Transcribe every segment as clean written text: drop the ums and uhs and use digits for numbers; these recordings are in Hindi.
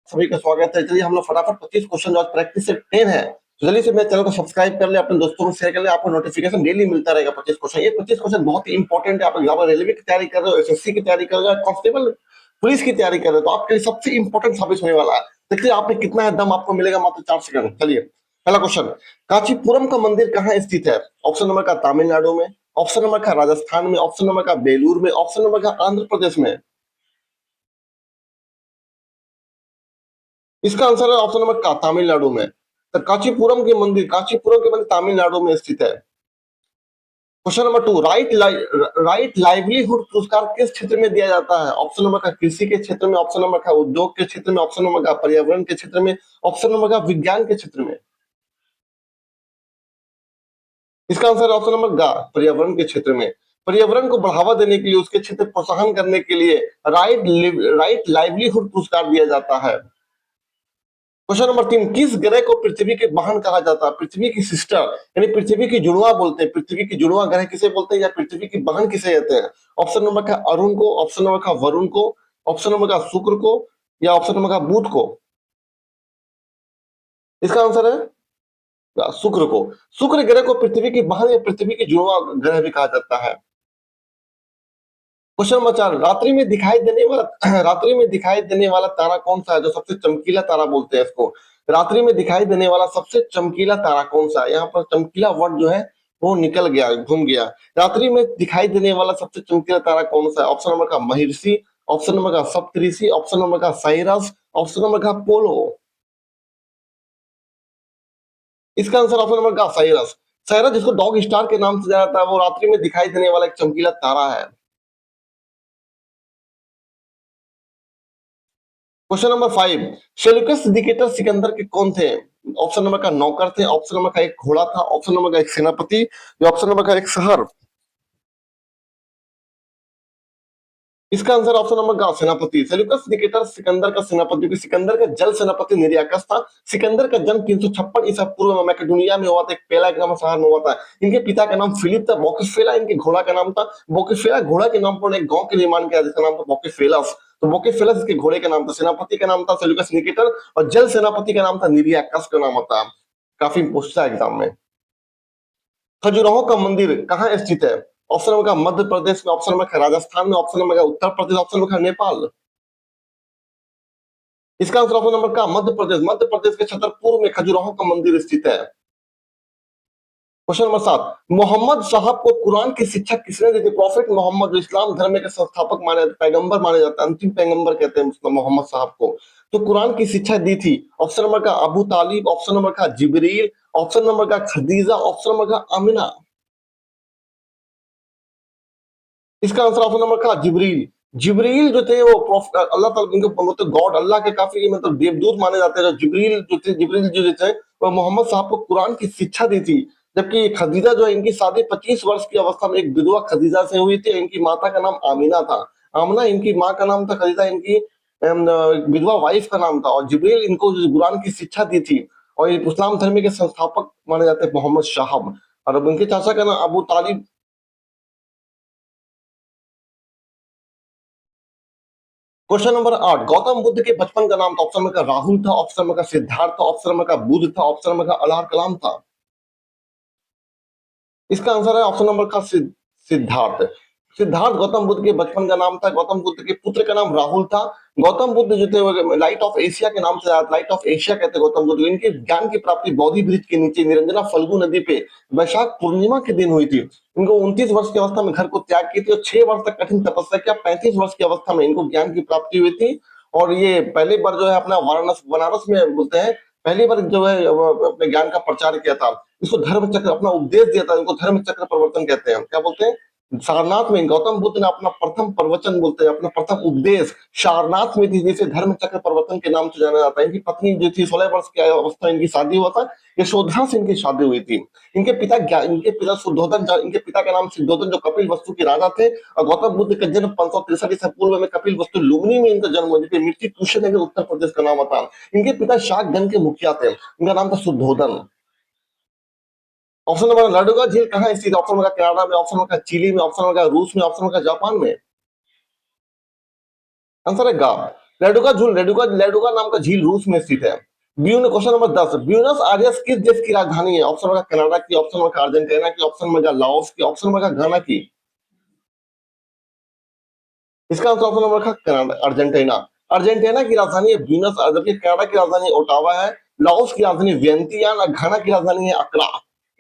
सभी का स्वागत है। चलिए हम लोग फटाफट 25 क्वेश्चन जो आज प्रैक्टिस से 10 है, तो जल्दी से मेरे चैनल को सब्सक्राइब कर ले, अपने दोस्तों को शेयर कर ले, आपको नोटिफिकेशन डेली मिलता रहेगा 25 क्वेश्चन। ये 25 क्वेश्चन बहुत ही इंपॉर्टेंट है। आप एग्जाम रेलवे की तैयारी कर रहे हो, एसएससी की तैयारी कर रहे हो, कांस्टेबल पुलिस की तैयारी कर रहे हो, तो आपके लिए सबसे इंपॉर्टेंट साबित होने वाला है। देखिए आप में कितना है दम, आपको मिलेगा मात्र 4 सेकंड। चलिए पहला क्वेश्चन, कांचीपुरम का मंदिर कहाँ स्थित है? ऑप्शन नंबर का तमिलनाडु में, ऑप्शन नंबर का राजस्थान में, ऑप्शन नंबर का बेलूर में, ऑप्शन नंबर का आंध्र प्रदेश में। इसका आंसर है ऑप्शन नंबर का तमिलनाडु में। तो कांचीपुरम के मंदिर तमिलनाडु में स्थित है। क्वेश्चन नंबर 2, राइट लाइवलीहुड पुरस्कार किस क्षेत्र में दिया जाता है? ऑप्शन नंबर का कृषि के क्षेत्र में, ऑप्शन नंबर का उद्योग के क्षेत्र में, ऑप्शन नंबर का पर्यावरण के क्षेत्र में, ऑप्शन नंबर का विज्ञान के क्षेत्र में। इसका आंसर ऑप्शन नंबर का पर्यावरण के क्षेत्र में। पर्यावरण को बढ़ावा देने के लिए, उसके क्षेत्र प्रोत्साहन करने के लिए राइट लाइवलीहुड पुरस्कार दिया जाता है। क्वेश्चन नंबर 3, किस ग्रह को पृथ्वी के बहन कहा जाता है? पृथ्वी की सिस्टर, यानी पृथ्वी की जुड़वा बोलते हैं। पृथ्वी की जुड़वा ग्रह किसे बोलते हैं, या पृथ्वी की बहन किसे कहते हैं? ऑप्शन नंबर का अरुण को, ऑप्शन नंबर का वरुण को, ऑप्शन नंबर का शुक्र को, या ऑप्शन नंबर का बुध को। इसका आंसर है शुक्र को। शुक्र ग्रह को पृथ्वी की बहन या पृथ्वी की जुड़वा ग्रह भी कहा जाता है। क्वेश्चन नंबर 4, रात्रि में दिखाई देने वाला तारा कौन सा है? जो सबसे चमकीला तारा बोलते हैं इसको। रात्रि में दिखाई देने वाला सबसे चमकीला तारा कौन सा है? यहाँ पर चमकीला वर्ड जो है वो निकल गया, घूम गया। रात्रि में दिखाई देने वाला सबसे चमकीला तारा कौन सा है? ऑप्शन नंबर का महिर्षि, ऑप्शन नंबर का सप्तऋषि, ऑप्शन नंबर का साइरस, ऑप्शन नंबर का पोलो। इसका आंसर ऑप्शन नंबर का साइरस। साइरस जिसको डॉग स्टार के नाम से जाना जाता है, वो रात्रि में दिखाई देने वाला एक चमकीला तारा है। Question number 5, Seleucus Nicator Sikandar के कौन थे? ऑप्शन नंबर का नौकर थे, ऑप्शन नंबर का एक घोड़ा था, ऑप्शन नंबर का एक सेनापति, या ऑप्शन नंबर का एक शहर। इसका आंसर ऑप्शन नंबर का सेनापति। सेल्यूकस निकेटर सिकंदर का सेनापति, क्योंकि सिकंदर का जल सेनापति निर्याकस था। सिकंदर का जन्म 356 ईसा पूर्व में मैकेडोनिया में हुआ था, एक पेला के नाम शहर में हुआ था। इनके पिता का नाम फिलिप था। बोकेफेला इनके घोड़ा का नाम था। बोकेफेला घोड़ा के नाम पर एक गांव के निर्माण किया जिसका नाम था बोकेफेलस। तो बोकेफेलस इसके घोड़े का नाम था। सेनापति का नाम था सेल्यूकस निकेटर, और जल सेनापति का नाम था निर्याकस का नाम था। काफी पूछता है एग्जाम में। खजुराहो का मंदिर कहाँ स्थित है? ऑप्शन नंबर का मध्य प्रदेश में, ऑप्शन नंबर का राजस्थान में, ऑप्शन नंबर का उत्तर प्रदेश, ऑप्शन नंबर का नेपाल। इसका आंसर ऑप्शन नंबर का मध्य प्रदेश। मध्य प्रदेश के छतरपुर में खजुराहो का मंदिर स्थित है। क्वेश्चन नंबर 7, मोहम्मद साहब को कुरान की शिक्षा किसने दी थी? प्रॉफिट मोहम्मद, जो इस्लाम धर्म के संस्थापक माने जाते, पैगंबर माने जाते हैं, अंतिम पैगंबर कहते हैं मुस्लिम मोहम्मद साहब को। तो कुरान की शिक्षा दी थी। ऑप्शन नंबर का अबू तालिब, ऑप्शन नंबर का जिब्रील, ऑप्शन नंबर का खदीजा, ऑप्शन नंबर का आमिना। इसका आंसर ऑप्शन नंबर का जिब्रील। जिब्रील जो थे वो अल्लाह ताला इनको मतलब गॉड, अल्लाह के काफी मतलब देवदूत माने जाते हैं। जिब्रील जो थे वो मोहम्मद साहब को कुरान की शिक्षा दी थी। जबकि खदीजा जो है, इनकी शादी 25 वर्ष की अवस्था में एक विधवा खदीजा से हुई थी। इनकी माता का नाम आमिना था। आमना इनकी माँ का नाम था, खदीजा इनकी विधवा वाइफ का नाम था। और जिब्रील इनको कुरान की शिक्षा दी थी। और ये इस्लाम धर्म के संस्थापक माने जाते हैं मोहम्मद साहब। और अब उनके चाचा का नाम अबू तालिब। क्वेश्चन नंबर 8, गौतम बुद्ध के बचपन का नाम था? ऑप्शन नंबर का राहुल था, ऑप्शन नंबर का सिद्धार्थ था, ऑप्शन नंबर का बुद्ध था, ऑप्शन नंबर का अल्लाह कलाम था। इसका आंसर है ऑप्शन नंबर का सिद्धार्थ। सिद्धार्थ गौतम बुद्ध के बचपन का नाम था। गौतम बुद्ध के पुत्र का नाम राहुल था। गौतम बुद्ध जो थे वो लाइट ऑफ एशिया के नाम से, लाइट ऑफ एशिया कहते हैं गौतम बुद्ध। इनके ज्ञान की प्राप्ति बोधि वृक्ष के नीचे निरंजना फल्गु नदी पे वैशाख पूर्णिमा के दिन हुई थी। इनको 29 वर्ष की अवस्था में घर को त्याग की थी और 6 वर्ष तक कठिन तपस्या किया। 35 वर्ष की अवस्था में इनको ज्ञान की प्राप्ति हुई थी। और ये पहली बार जो है अपना बनारस में बोलते हैं, पहली बार जो है अपने ज्ञान का प्रचार किया था। इसको धर्म चक्र, अपना उपदेश दिया था, इनको धर्म चक्र प्रवर्तन कहते हैं। क्या बोलते हैं? सारनाथ में गौतम बुद्ध ने अपना प्रथम प्रवचन बोलते हैं, अपना प्रथम उपदेश सारनाथ में थी, जिसे धर्म चक्र प्रवर्तन के नाम से जाना जाता है। इनकी पत्नी जो थी 16 वर्ष की अवस्था इनकी शादी हुआ था। यशोधरा से इनकी शादी हुई थी। इनके पिता शुद्धोधन, इनके पिता का नाम सिद्धोधन, जो कपिल वस्तु के राजा थे। और गौतम बुद्ध का जन्म 563 ईसा पूर्व में कपिल वस्तु लुम्बिनी में इनका जन्म हुआ, जिसकी मृत्यु कुशीनगर उत्तर प्रदेश का नाम था। इनके पिता शाकगण के मुखिया थे, इनका नाम था शुद्धोधन। ऑप्शन नंबर, लाडोगा झील कहाँ स्थित है? ऑप्शन नंबर कनाडा में, ऑप्शन नंबर चिली में, ऑप्शन नंबर रूस में, ऑप्शन नंबर जापान में। आंसर है गा। लेडुका झील, लेडुका नाम का झील रूस में स्थित है। क्वेश्चन नंबर 10, ब्यूनस आयर्स किस देश की राजधानी है? ऑप्शन नंबर कनाडा की, ऑप्शन नंबर अर्जेंटीना की, ऑप्शन नंबर लाओस की, ऑप्शन नंबर घाना की। इसका answer option number Canada, Argentina. Argentina की राजधानी है ब्यूनस आयर्स, जबकि कनाडा की राजधानी ओटावा है। लाओस की राजधानी वियंतियान और घाना की राजधानी है अक्रा।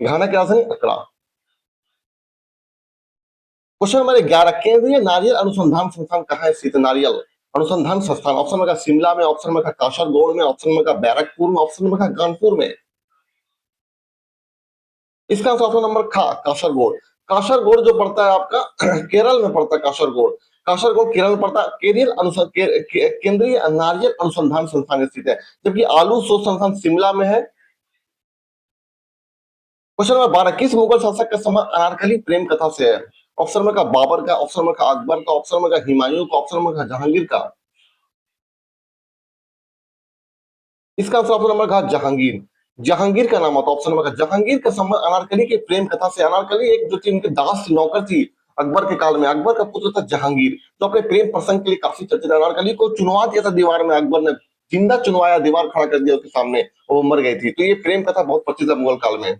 घाना की राजधानी अक्रा। क्वेश्चन नंबर 11, केंद्रीय नारियल अनुसंधान संस्थान कहाँ स्थित है? नारियल अनुसंधान संस्थान, ऑप्शन नंबर शिमला में, ऑप्शन नंबर कासरगोड में, ऑप्शन नंबर बैरकपुर में, ऑप्शन नंबर कानपुर में। इसका answer option number Kasaragod. Kasaragod जो पड़ता है आपका केरल में पड़ता है। कासरगोड, कासरगोड केरल में पड़ता है। केंद्रीय नारियल अनुसंधान संस्थान स्थित है, जबकि आलू शोध संस्थान शिमला में है। क्वेश्चन नंबर 12, किस मुगल शासक का समय अनारकली प्रेम कथा से है? ऑप्शन नंबर बाबर का, ऑप्शन नंबर अकबर का, ऑप्शन नंबर हुमायूं का, ऑप्शन नंबर जहांगीर का। इसका answer option number Jahangir. Jahangir का नाम होता है ऑप्शन नंबर जहांगीर का संबंध अनारकली के प्रेम कथा से। अनारकली एक जो थी उनके दास नौकर थी अकबर के काल में। अकबर का पुत्र था जहांगीर, जो अपने प्रेम प्रसंग के लिए काफी चर्चित है। अनारकली को चुनवा दिया था दीवार में, अकबर ने जिंदा चुनवाया, दीवार खड़ा कर दिया उसके सामने, वो मर गई थी। तो ये प्रेम कथा बहुत प्रसिद्ध है मुगल काल में।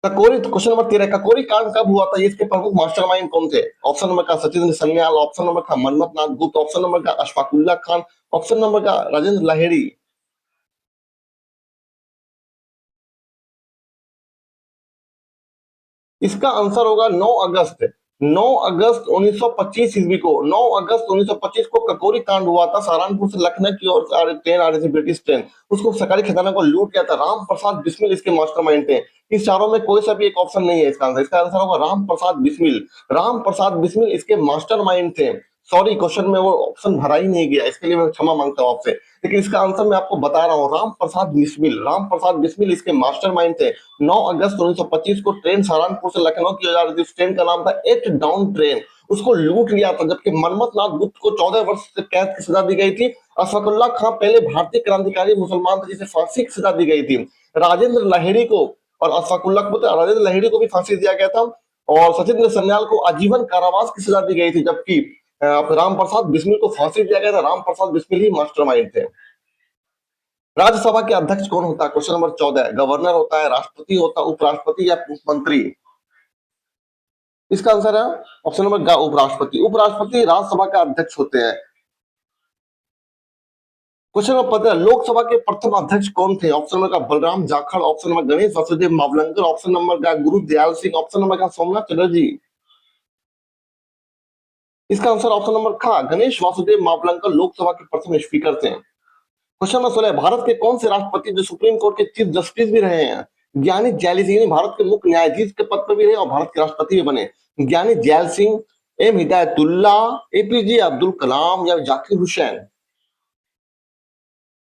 ककोरी, क्वेश्चन नंबर 13, ककोरी कांड कब हुआ था? इसके प्रमुख मास्टरमाइंड कौन थे? ऑप्शन नंबर का सचिंद्र सन्याल, ऑप्शन नंबर का मनमथ नाथ गुप्त, ऑप्शन नंबर का अशफाकुल्ला खान, ऑप्शन नंबर का राजेंद्र लाहेड़ी। इसका आंसर होगा 9 अगस्त। 9 अगस्त 1925 ईस्वी को, 9 अगस्त 1925 को ककोरी कांड हुआ था। सहारनपुर से लखनऊ की ओर ट्रेन आ रही थी, ब्रिटिश ट्रेन, उसको सरकारी खजाना को लूट किया था। राम प्रसाद बिस्मिल इसके मास्टरमाइंड थे। इस चारों में कोई सा भी एक ऑप्शन नहीं है इसका आंसर। इसका आंसर होगा राम प्रसाद बिस्मिल। राम प्रसाद बिस्मिल इसके मास्टरमाइंड थे। सॉरी, क्वेश्चन में वो ऑप्शन भरा ही नहीं गया, इसके लिए मैं क्षमा मांगता हूँ आपसे। लेकिन इसका आंसर मैं आपको बता रहा हूँ, राम प्रसाद बिस्मिल। राम प्रसाद बिस्मिल इसके मास्टरमाइंड थे। 9 अगस्त 1925 को ट्रेन सहारनपुर से लखनऊ की ओर जा रही थी। उस ट्रेन का नाम था एट डाउन ट्रेन। उसको लूट लिया था, जबकि मनमथ नाथ गुप्त को 14 वर्ष से कैद की सजा दी गई थी। अशफाकुल्ला खां पहले भारतीय क्रांतिकारी मुसलमान थे जिसे फांसी की सजा दी गई थी। राजेंद्र लाहेड़ी को और अशफाकुल्ला को, राजेंद्र लाहेड़ी को भी फांसी दिया गया था, और सचिंद्र सन्याल को आजीवन कारावास की सजा दी गई थी, जबकि राम प्रसाद बिस्मिल को फांसी दिया गया था। राम प्रसाद बिस्मिल ही मास्टरमाइंड थे। राज्यसभा के अध्यक्ष कौन होता है? क्वेश्चन नंबर 14, गवर्नर होता है, राष्ट्रपति होता है, उपराष्ट्रपति या मुख्यमंत्री? इसका आंसर है ऑप्शन नंबर उपराष्ट्रपति। उपराष्ट्रपति राज्यसभा का अध्यक्ष होते हैं। क्वेश्चन नंबर 15, लोकसभा के प्रथम अध्यक्ष कौन थे? Option number Balram Jakhar, option number Ganesh Vasudev Mavalankar, option number गुरु दयाल सिंह, ऑप्शन नंबर सोमनाथ चटर्जी। इसका answer option number Ganesh Vasudev Mavalankar Lok Sabha के प्रथम स्पीकर थे। क्वेश्चन नंबर 16, भारत के कौन से राष्ट्रपति जो सुप्रीम कोर्ट के चीफ जस्टिस भी रहे हैं? ज्ञानी जैल सिंह भारत के मुख्य न्यायाधीश के पद पर भी रहे और भारत के राष्ट्रपति भी बने। ज्ञानी जैल सिंह, एम हिदायतुल्ला, एपीजे अब्दुल कलाम या जाकिर हुसैन।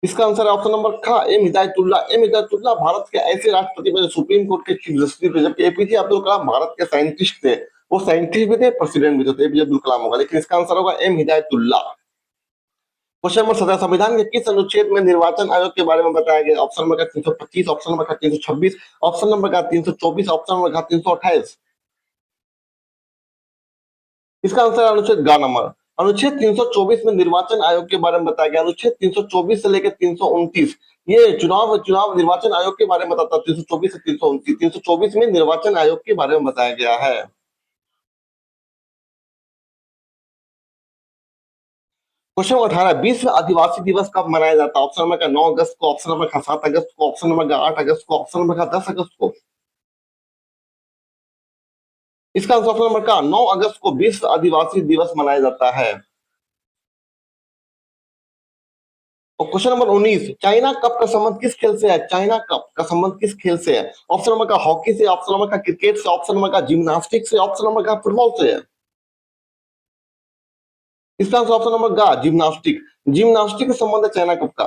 इसका आंसर है option number M Hidayatullah. M Hidayatullah भारत के ऐसे राष्ट्रपति बने सुप्रीम कोर्ट के चीफ जस्टिस थे, जबकि एपीजे अब्दुल कलाम भारत के साइंटिस्ट थे। वो साइंटिस्ट भी थे, प्रेसिडेंट भी थे, तो एपीजे अब्दुल कलाम होगा। लेकिन इसका आंसर होगा एम हिदायतुल्ला। क्वेश्चन नंबर 17, संविधान के किस अनुच्छेद में निर्वाचन आयोग के बारे में बताया गया? Option number 325, option number 326, option number 324, option number 328। इसका आंसर अनुच्छेद नंबर अनुच्छेद 324 में निर्वाचन आयोग के बारे में बताया गया। अनुच्छेद 324 से लेकर 329 ये चुनाव निर्वाचन आयोग के बारे में बताता है। 324 से 329, 324 में निर्वाचन आयोग के बारे में बताया गया है। क्वेश्चन 18, विश्व आदिवासी दिवस कब मनाया जाता है? ऑप्शन नंबर 9 अगस्त को, ऑप्शन नंबर 7 अगस्त को, ऑप्शन नंबर 8 अगस्त को, ऑप्शन नंबर 10 अगस्त को। इसका आंसर ऑप्शन नंबर 9 अगस्त को विश्व आदिवासी दिवस मनाया जाता है। और क्वेश्चन नंबर 19, चाइना कप का संबंध किस खेल से है? चाइना कप का संबंध किस खेल से है? ऑप्शन नंबर हॉकी से, ऑप्शन नंबर क्रिकेट से, ऑप्शन नंबर जिम्नास्टिक से, ऑप्शन नंबर फुटबॉल से है। इसका answer option number gymnastic. Gymnastic से संबंध है चाइना कप का।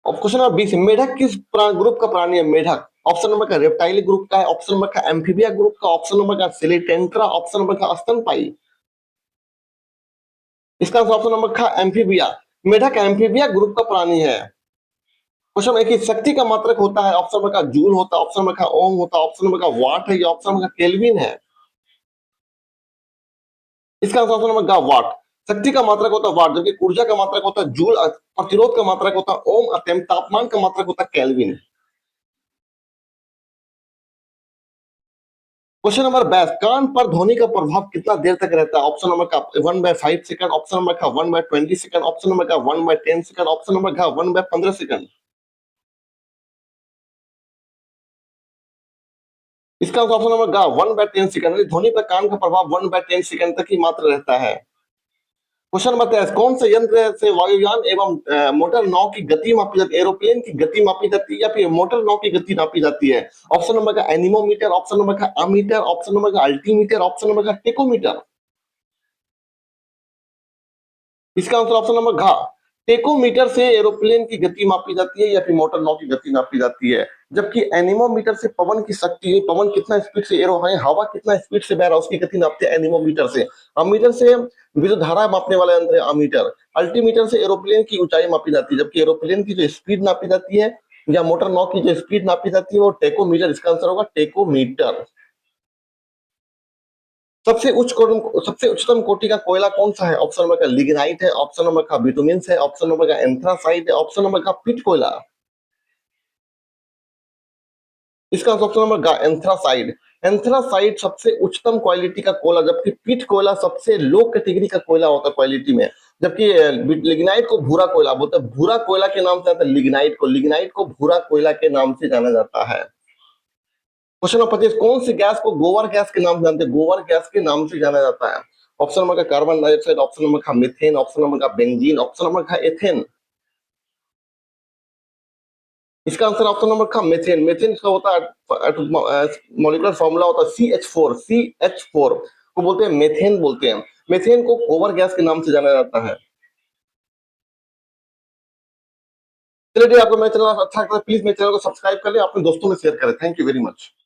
और क्वेश्चन नंबर 20, मेढक किस ग्रुप का प्राणी है? मेढक ऑप्शन नंबर रेप्टाइल ग्रुप का है, ऑप्शन नंबर एम्फीबिया ग्रुप का, ऑप्शन नंबर सिलिटेंट्रा, ऑप्शन नंबर स्तनपायी। इसका आंसर ऑप्शन नंबर एम्फीबिया। मेढक एम्फीबिया ग्रुप का प्राणी है। क्वेश्चन नंबर 21, शक्ति का मात्रक होता है? ऑप्शन नंबर जूल होता है, ऑप्शन नंबर ओम होता है, ऑप्शन नंबर वाट है या ऑप्शन नंबर केल्विन है। इसका आंसर ऑप्शन नंबर वाट। शक्ति का मात्रक होता है वाट, जबकि ऊर्जा का मात्रक होता है जूल, प्रतिरोध का मात्रक होता है ओम, और तापमान का मात्रक होता है केल्विन। क्वेश्चन नंबर 22, कान पर ध्वनि का प्रभाव कितना देर तक रहता है? ऑप्शन नंबर का 1/5 सेकंड, ऑप्शन नंबर का 1/20 सेकंड, ऑप्शन नंबर का 1/10 सेकंड, ऑप्शन नंबर का 1/15 सेकंड। इसका ऑप्शन नंबर का 1/10 सेकंड। ध्वनि पर कान का प्रभाव 1/10 सेकंड तक ही मात्र रहता है। क्वेश्चन नंबर 23, कौन से यंत्र से वायुयान एवं मोटर नाव की गति मापी जाती है? एरोप्लेन की गति मापी जाती है या फिर मोटर नाव की गति नापी जाती है? ऑप्शन नंबर का एनीमोमीटर, ऑप्शन नंबर का अमीटर, ऑप्शन नंबर का अल्टीमीटर, ऑप्शन नंबर का टेकोमीटर। इसका आंसर ऑप्शन नंबर घ, टेकोमीटर से एरोप्लेन की गति मापी जाती है या फिर मोटर नाव की गति नापी जाती है। जबकि एनीमोमीटर से पवन की शक्ति, पवन कितना स्पीड से एरो है, हवा कितना स्पीड से बह रहा है, उसकी गति नापते हैं एनीमोमीटर से। अमीटर से विद्युत धारा मापने वाला यंत्र है अमीटर। अल्टीमीटर से एरोप्लेन की ऊंचाई मापी जाती है, जबकि एरोप्लेन की जो स्पीड नापी जाती है या मोटर नाव की जो स्पीड नापी जाती है वो टेकोमीटर। इसका आंसर होगा टेकोमीटर। सबसे उच्चतम कोटि का कोयला कौन सा है? ऑप्शन नंबर का लिग्नाइट है, ऑप्शन नंबर का बिटुमिन्स है, ऑप्शन नंबर का एंथ्रासाइट है, ऑप्शन नंबर का पिट कोयला। इसका ऑप्शन नंबर का एंथ्रासाइड। एंथ्रासाइड सबसे उच्चतम क्वालिटी का कोयला, जबकि पिट कोयला सबसे लो कैटेगरी का कोयला होता है क्वालिटी में। जबकि लिग्नाइट को भूरा कोयला बोलते हैं, भूरा कोयला के नाम से आता है लिग्नाइट को भूरा कोयला के नाम से जाना जाता है। क्वेश्चन नंबर 25, कौन सी गैस को गोबर गैस के नाम से जानते हैं? गोबर गैस के नाम से जाना जाता है। ऑप्शन नंबर का कार्बन डाइऑक्साइड, ऑप्शन नंबर का मीथेन, ऑप्शन नंबर का बेंजीन, ऑप्शन नंबर का एथेन। इसका आंसर ऑप्शन नंबर का मीथेन। मीथेन का होता है मॉलिक्यूलर फॉर्मूला होता है CH4 को बोलते हैं मीथेन बोलते हैं। मीथेन को गोबर गैस के नाम से जाना जाता है। चलिए, आपको मेरा चैनल अच्छा लगता है प्लीज मेरे चैनल को सब्सक्राइब कर ले, अपने दोस्तों में शेयर करें। Thank you very much.